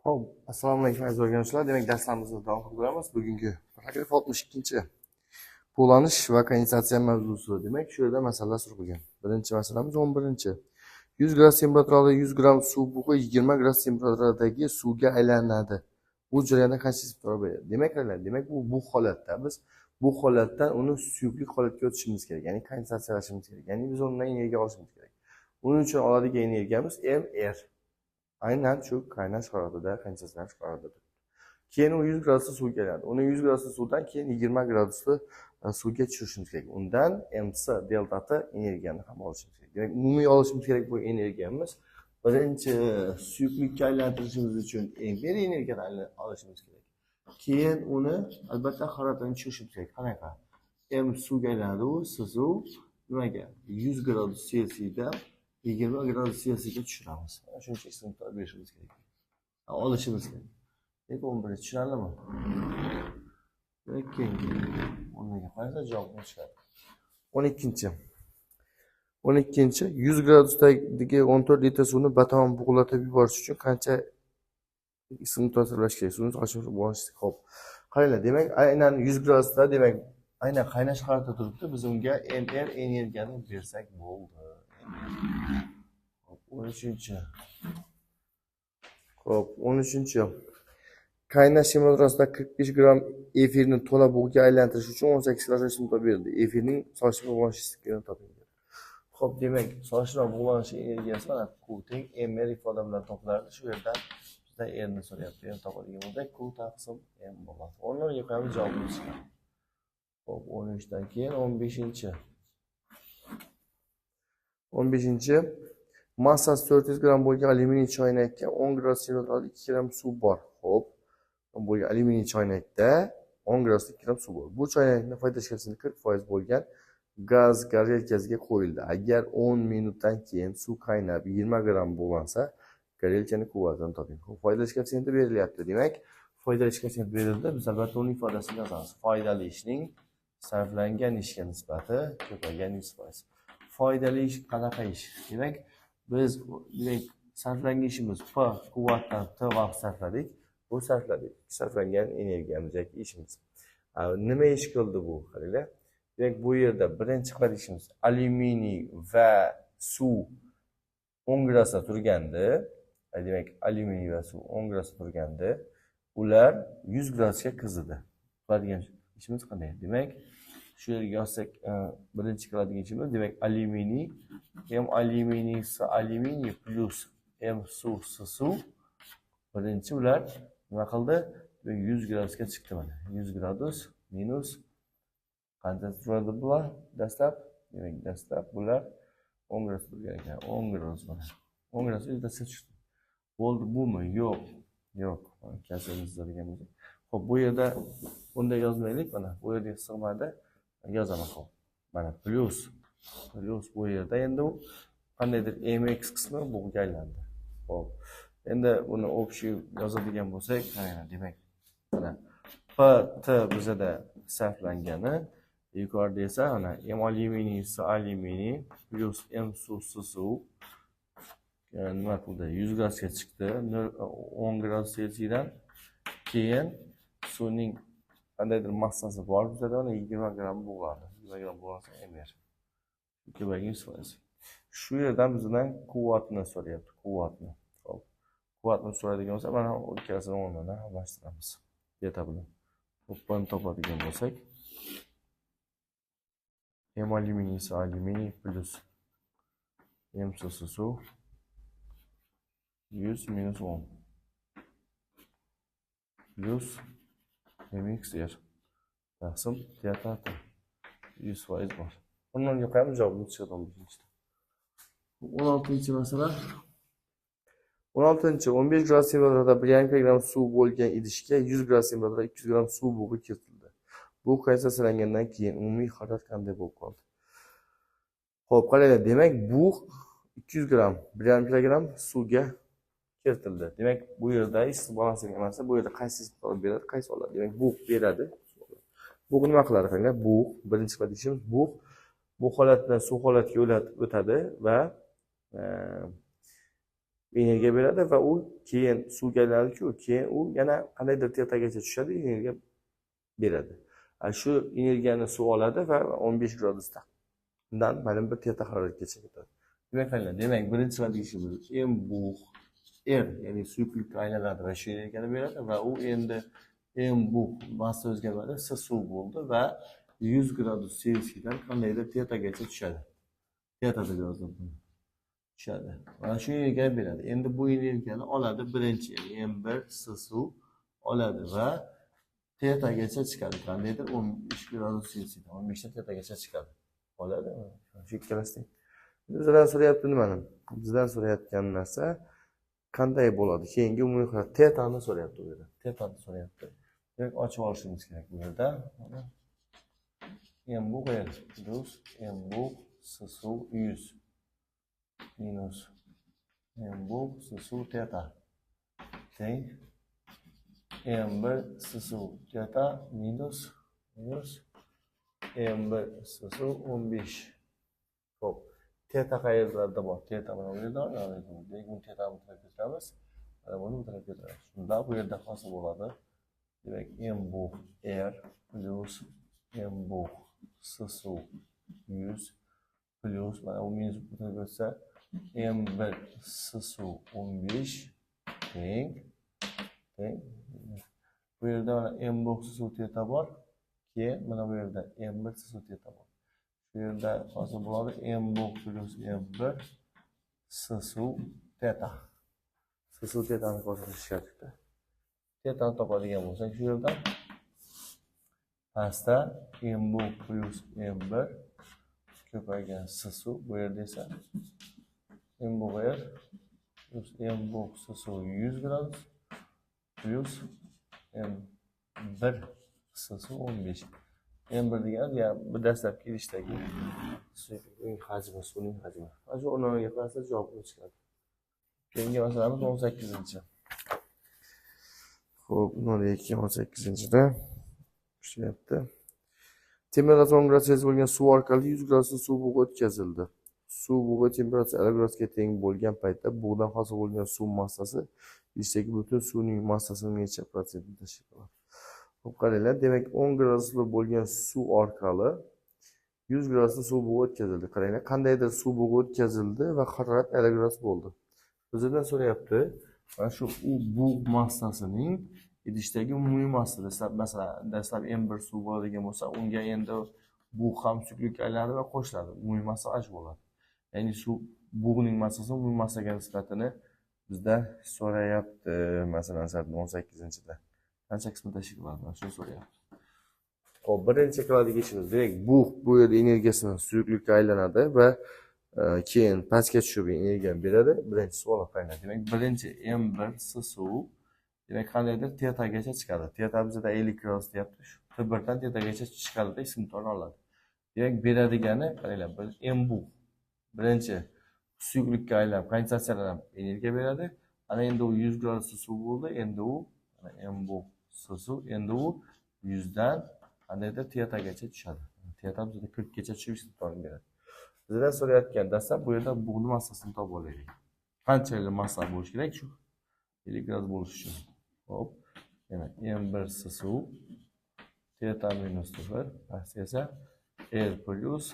Ho'p, assalomu alaykum aziz o'rganuvchilar. Demak, darslarimizni davom ettiramiz. Bugungi paragraf 62. Bug'lanish va kondensatsiya mavzusi. Demak, shu yerda masalalar so'ralgan. Birinchi masalamiz 11. 100 gradus temperaturada 100 gram suv bug'i 20 gradus temperaturadagi suvga aylanadi. Bu jarayonda qancha temperatura bo'ladi? Demak, bu holatda biz bu holatdan uni suyuqlik holatiga o'tishimiz kerak. Ya'ni kondensatsiyalashimiz kerak. Ya'ni biz undan energiya olishimiz kerak. Uning uchun oladigan energiyamiz mR. Aynan shu qaynash holatida kondensatsiyalanish holatida. Keyin u 100 gradusda suvga aylanadi. Uni 100 gradusda suvdan keyin 20 gradusda suvga tushirishimiz kerak. Undan MC deltasi energiyani ham olishimiz kerak. Demak, umumiy olishimiz kerak bu energiyamiz birinchi suyuqlikka aylantirishimiz uchun bir energiyani olishimiz kerak. Keyin uni albatta haroratini tushirishimiz kerak. Qanaqa? M suvga aylanadi, u sizuv nimaga? 100 gradus Selsiyda 20 gradus Selsiyga tushiramiz. Shuncha issiqliklar berishimiz kerak. Olishimiz kerak. Demak, 11 tushunarlimi? Keyingi o'rniga qarasa javobni chiqadi. 12. 100 gradusdagi 14 litr suvni batamom bug'latib yuborish uchun qancha issiqliklar sarflash kerak? Suvni sochib bo'lish. Xo'p. Qaranglar, demak, aynan 100 gradusda, demak, aynan qaynash holatida turibdi. Biz unga mR energiyani bersak bo'ldi. Xo'p, 13. Xo'p, 13. Qaynash temperaturasida 45 gram efirni to'la bug'ga aylantirish uchun 18 gradus temperatura berildi. Efirning sochma bug'lanishini toping. Xo'p, demak, sochma bug'lanish energiyasi mana Q teng mR ifoda bilan topiladi. Shu yerdan bizda R ni so'rayapti. R topadigan bo'lsak, Q taqsim M bo'ladi. O'rniga qo'yamiz, javobni chiqadi. Xo'p, 13 dan keyin 15. 15. Massasi 400 gram bo'lgan alyuminiy choynakka 10 gradus temperaturada 2 gram suv bor. Xo'p, bo'lgan alyuminiy choynakda 10 gradusda 2 gram suv bor. Bu choynakning foyda shakli 40% bo'lgan gaz garelkasiga qo'yildi. Agar 10 minutdan keyin suv qaynab 20 gram bo'lsa, garelkaning quvvatini toping. Xo'p, foydali koeffitsiyenti berilyapti. Demak, foydali koeffitsiyent berildi. Biz albatta uning ifodasini yozamiz. Foydali ishning sarflangan ishga nisbati ko'paygan 100%. Foydali ish qanaqa ish? Demak, biz sarflangan ishimiz P quvvatdan T vaqt sarfladik. Bu sarflangan energiyamiz yoki ishimiz. Nima ish qildi bu? Qaranglar. Demak, bu yerda birinchi qiladigan ishimiz alyuminiy va suv 10 gradusda turganda, demak, alyuminiy va suv 10 gradusda turganda, ular 100 gradusga qizidi. Qiladigan ishimiz qanday? Demak, shu yerga yozsak, birinchi qiladigan ishimiz, demak, alyuminiy, M alyuminiy alyuminiy plus M suv suv. Birinchi ular nima qildi? 100 gradusga chiqdi mana. 100 gradus minus qancha turadi bular? Dastlab, demak, dastlab bular 10 gradus turgan ekan. 10 gradus mana. 10 gradus dastlab chiqdi. Bo'ldi bumi? Yo'q. Yo'q. Kasamiz degan bo'lsa. Xo'p, bu yerda bunday yozmaylik mana. Bu yerda sig'mada yozaman, xo'p. Mana plus bu yerda endi u qandaydir mx qismi bug'ga aylandi. Xo'p. Endi buni общий yozadigan bo'lsak, qaranglar, demak, mana P bizada sarflangani, yuqorida esa mana M alyuminiy alyuminiy plus M suv nima qildi? 100 gradusga chiqdi. 10 gradus Selsiydan keyin suvning qandaydir massasi bor bizada, 20 gram bo'ladi. 20 gram bo'lsa mR. Ko'paygan 100%. Shu yerdan bizdan quvvatni so'rayapti, quvvatni. Xo'p. Quvvatni so'raydigan bo'lsa, mana ikkalasini o'rnidan almashtiramiz. Beta bilan. Quvvatni topadigan bo'lsak, M alyuminiy plus M suv 100 minus 10 plus mxr taqsim delta 100% bor. Bundan yo'qamiz, javobni chiqadi 16. masala. 16. 15 gradus temperaturada 1,5 gram suv bo'lgan idishga 100 gradus temperaturada 200 gram suv bug'i kiritildi. Bu kondensatsiyalangandan keyin umumiy harorat qanday bo'lib qoldi? Xo'p, qaranglar, demak, bu 200 gram, 1,5 gram suvga kiritildi. Demak, bu yerda issiq balansiga emas, bu yerda qaysi issiqlik beradi, qaysi oladi? Demak, bu beradi. Bu nima qiladi? Qaranglar, bu birinchi qilishimiz bu holatdan suv holatiga o'tadi va energiya beradi va u keyin suvga aylanadi-ku, keyin u yana qandaydir tetagacha tushadi, energiya beradi. Shu energiyani suv oladi va 15 gradusdan ma'lum bir teta haroratgacha ketadi. Demak, birinchi deyishimiz m bu r, ya'ni suyuqlikka aylanadi va shu energiyani beradi va u endi m bu massa o'zgarmadi, s suv bo'ldi va 100 gradus Selsiydan qandaydir tetagacha tushadi. Teta deb yozdim buni. Tushadi. Mana shu energiyani beradi. Endi bu energiyani oladi birinchi, ya'ni m1 s suv oladi va tetagacha chiqadi. Qandaydir 15 gradus Selsiydan 15 dan tetagacha chiqadi. Oladi. Shu ikkalasidan. Bizdan so'rayapti nimani? Bizdan so'rayotgan narsa qanday bo'ladi? Keyingi umumiy holat tetani so'rayapti bu yerda. Tetani so'rayapti. Demak, ochib olishimiz kerak bu yerda. M bu r plus m bu s suv 100 minus m bu s suv teta. Teng m1 s suv teta minus m1 s suv 15. Xo'p. Teta qayerlarda bor? Teta mana bu yerda, demak bu tetani bitirib ketamiz. Mana buni bitirib ketamiz. Shunda bu yerda hosil bo'ladi. Demak, m bu r plus m bu s suv 100 plus mana bu minus bitirib ketsa m1 s suv 15 teng bu yerda mana m bu s suv teta bor. Keyin mana bu yerda m1 s suv teta bor. Bu yerda hosil bo'ladi m bu plus m1 s suv teta. S suv tetani ko'rsatish kerakda. Tetani topadigan bo'lsak, shu yerda pastda m bu plus m1 ko'paygan s suv, bu yerda esa m bu r plus m bu s suv 100 gradus plus m1 s suv 15. M1 degani bu dastlabki idishdagi suvning hajmi, suvning hajmi. Mana shu o'rniga qo'ysa javob chiqadi. Keyingi masalamiz 18-chi. Xo'p, 18-da tushyapti. Temperatura 10 gradus Selsiy bo'lgan suv orqali 100 gradusda suv bug'i o'tkazildi. Suv bug'i temperaturasi 50 gradusga teng bo'lgan paytda bug'dan hosil bo'lgan suv massasi idishdagi butun suvning massasining necha prosentini tashkil qiladi? Xo'p, qaranglar, demak 10 gradusda bo'lgan suv orqali 100 gradusda suv bug'i o'tkazildi. Qaranglar, qandaydir suv bug'i o'tkazildi va harorat 50 gradus bo'ldi. Bizdan so'rayapti, mana shu bug' massasining idishdagi umumiy massa, masalan, dastlab m1 suv bo'ladigan bo'lsa, unga endi bug' ham suyuqlikka aylanadi va qo'shiladi. Umumiy massa h bo'ladi. Ya'ni suv bug'ning massasi umumiy massaga nisbatini bizda so'rayapti. Masalan, 18-da. Qancha qismi tashkil qiladi? Mana shuni so'rayapti. Xo'p, birinchi qiladigan ishimiz, demak, bug' bu yerda energiyasini suyuqlikka aylanadi va keyin pastga tushib energiya beradi. Birinchi savol qaranglar. Demak, birinchi m1 s suv demak qandaydir tetagacha chiqadi. Teta bizda 50 gradus deyapti. Shu T1dan tetagacha chiqadida ismtorni oladi. Demak, beradigani qaranglar, m bu birinchi suyuqlikka aylanib, kondensatsiyalanib energiya beradi. Ana endi u 100 gradusda suv bo'ldi. Endi u m bu s suv, endi u 100 dan qandaydir tetagacha tushadi. Teta bizda 40 gacha tushib ismtorni beradi. Bizdan so'rayotgan dastlab bu yerda bug'ning massasini topib olaylik. Qanchalik massa bo'lishi kerak shu 50 gradus bo'lishi uchun? Hop, yana m1 s suv teta minus 0 pastga esa r plus,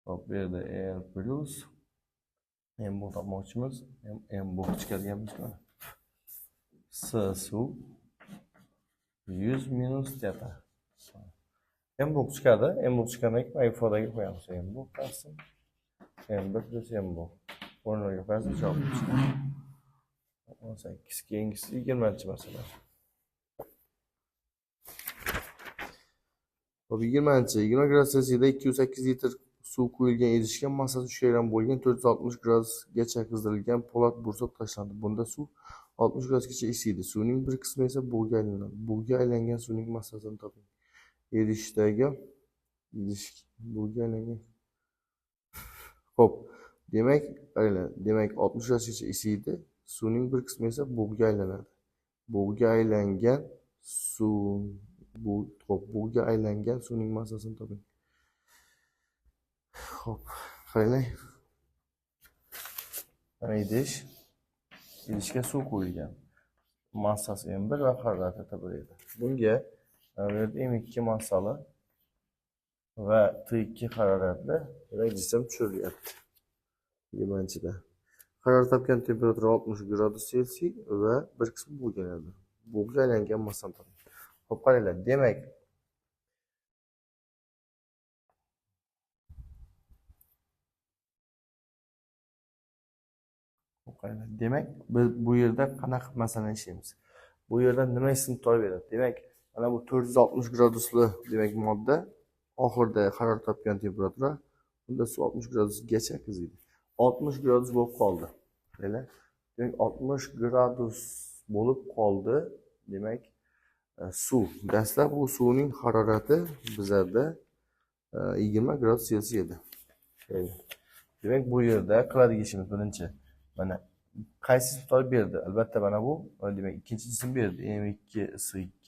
hop, bu yerda r plus m bu topmoqchimiz, m bu chiqaryapmiz mana. S suv 100 minus teta. M bu chiqadi. M bu chiqqandan keyin ifodaga qo'yamiz. M bu qilsin. M1 plus M bu. O'rniga qo'yasiz, javob chiqadi. 18. Keyingisi 20-masala. Hop, 20-chi. 20 gradus Selsiyda 208 litr suv quyilgan idishga massasi 3 kilogramm bo'lgan 460 gradusgacha qizdirilgan po'lat bursoq tashlandi. Bunda suv 60 gradusgacha isiydi. Suvning bir qismi esa bug'ga aylanadi. Bug'ga aylangan suvning massasini toping. Idishdagi bug'ga aylangan. Xo'p, demak, qaranglar, demak 60 gradusgacha isiydi. Suvning bir qismi esa bug'ga aylanadi. Bug'ga aylangan suv bug'ga aylangan suvning massasini toping. Xo'p, qaranglar. Mana idishga suv qo'yilgan. Massasi M1 va harorati T1 edi. Bunga bu yerda M2 massali va T2 haroratli demak jism tushirilyapti. Limanchida. Harorat topgan temperatura 60 gradus Selsiy va bir qismi bu keladi. Bug'ga aylangan massani topadi. Xo'p, qaranglar. Demak, biz bu yerda qanaqa masalani ishlaymiz? Bu yerda nima ism-toy beradi? Demak, mana bu 460 gradusli demak modda oxirida harorat topgan temperatura unda suv 60 gradusgacha qiziydi. 60 gradus bo'lib qoldi. Qaranglar. Demak, 60 gradus bo'lib qoldi. Demak, suv. Dastlab bu suvning harorati bizlarda 20 gradus Selsiy edi. Demak, bu yerda qiladigan ishimiz birinchi mana qaysi ism berdi? Albatta mana bu demak ikkinchi jism berdi. M2 S2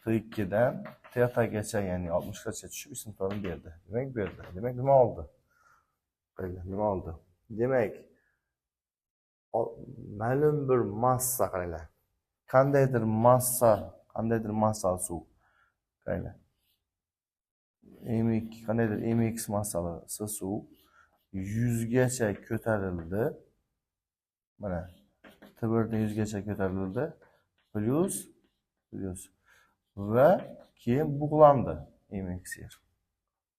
T2 dan T-gacha, ya'ni 60 gacha tushib ism-to'rini berdi. Demak berdi. Demak nima oldi? Nima oldi? Demak ma'lum bir massa qaranglar. Qandaydir massali suv. Qaranglar. M2 qandaydir MX massali suv 100 gacha ko'tarildi. Mana T1 dan 100 gacha ko'tarildi. Plus va keyin bug'landi MX yer.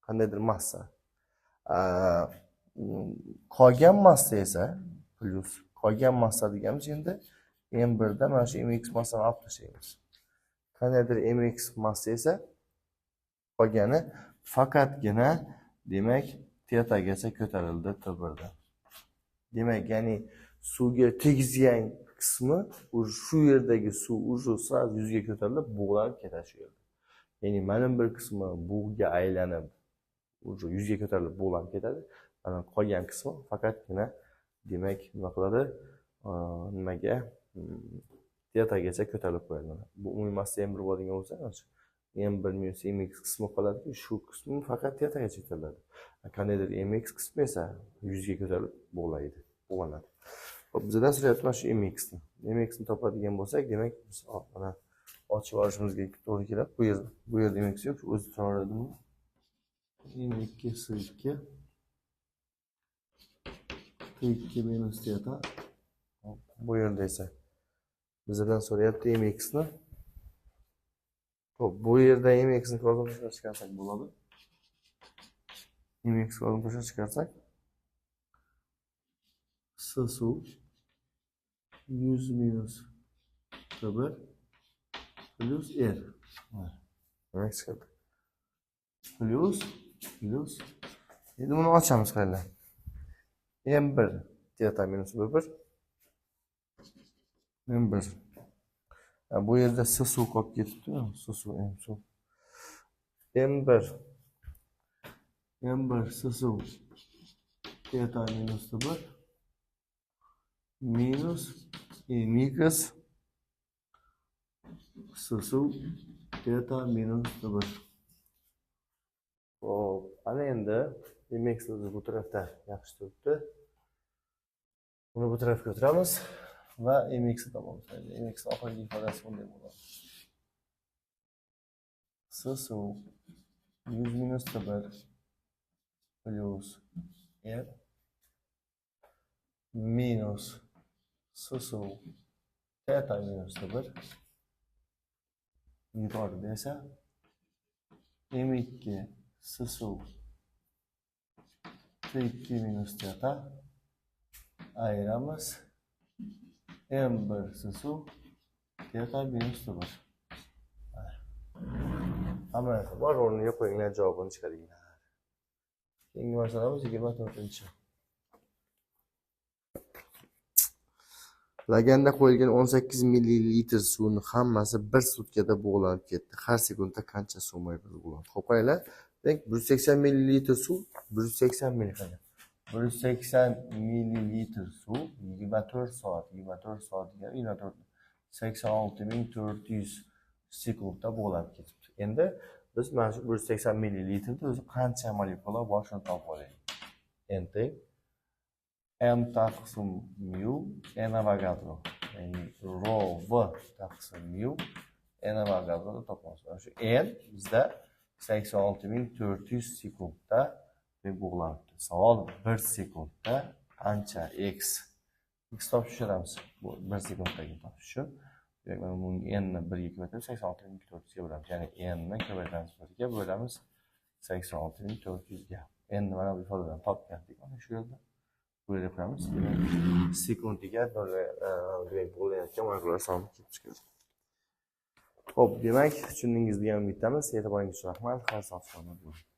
Qandaydir massa. Qolgan massa esa plus. Qolgan massa deganimiz endi M1 dan mana shu MX massani olib tashlaymiz. Qandaydir MX massa esa qolgani faqatgina demak T-gacha ko'tarildi T1 dan. Demak, ya'ni suvga tegizgan qismi shu yerdagi suv sразу 100 ga ko'tarilib bug'lanib ketadi shu yerda. Ya'ni ma'lum bir qismi bug'ga aylanib 100 ga ko'tarilib bug'lanib ketadi. Mana qolgan qismi faqatgina demak nima qiladi? Nimaga? T-gacha ko'tarilib qo'yadi. Bu umumiy massa M1 bo'ladigan bo'lsa, M1 minus MX qismi qoladi-ku, shu qismi faqat T-gacha ko'tariladi. Qandaydir MX qismi esa 100 ga ko'tarilib bug'lanadi. Hop, bizdan so'rayapti mana shu MX-ni. MX-ni topadigan bo'lsak, demak biz mana ochib olishimizga to'g'ri keladi. Bu yerda MX yo'q, o'zi turaveradimi? M2 S2 T2 minus teta. Bu yerda esa bizdan so'rayapti MX-ni. Hop, bu yerda MX-ni ko'zdan chiqarsak bo'ladi. MX ko'zdan chiqarsak S suv 100 minus T1 plus R. Demak chiqadi. Plus. Endi buni ochamiz qaranglar. M1 teta minus B1. M1. Bu yerda S suv qolib ketibdi. S suv, M suv. M1 S suv teta minus T1 minus MX S suv teta minus T1. Hop, ana endi MX o'zi bu tarafda yaxshi turibdi. Buni bu tarafga o'tiramiz va MX ni topamiz. MX oxirgi ifodasi bunday bo'ladi. S suv 100 minus T1 plus R minus S suv teta minus T1 yuqorida esa M2 S suv T2 minus teta ayiramiz M1 S suv teta minus T1. Hamma narsa bor, o'rniga qo'yinglar, javobini chiqaringlar. Keyingi masalamiz 24-chi. Laganda qo'yilgan 18 millilitr suvni hammasi 1 sutkada bug'lanib ketdi. Har sekundda qancha suv miqdori bo'ladi? Xo'p, qaranglar. Demak, 180 millilitr suv 180 millilitr. 180 millilitr suv 24 soat degan 86400 sekundda bug'lanib ketibdi. Endi biz mana shu 180 millilitrda o'zi qancha molekula bor shuni topib olaylik. Enter m taqsim mu n Avogadro. Ya'ni rho v taqsim mu n Avogadro topamiz. Shu n bizda 86.400 sekundda deb bo'ladi. Savol 1 sekundda qancha x topishimiz. Bu 1 sekunddagi topish. Demak, mana bunga n ni 1 ga ko'paytirib 86.400 ga bo'lamiz. Ya'ni n ni ko'paytiramiz 1 ga bo'lamiz 86.400 ga. N ni mana bu ifodadan topgandik. Mana shu yerda bu yerga qo'yamiz. Sekundiga demak bo'layotgan varaqalar soni kelib chiqadi. Xo'p, demak, tushundingiz degan umiddamiz. E'tiboringiz uchun rahmat. Xayr-sog'lik bilan bo'ling.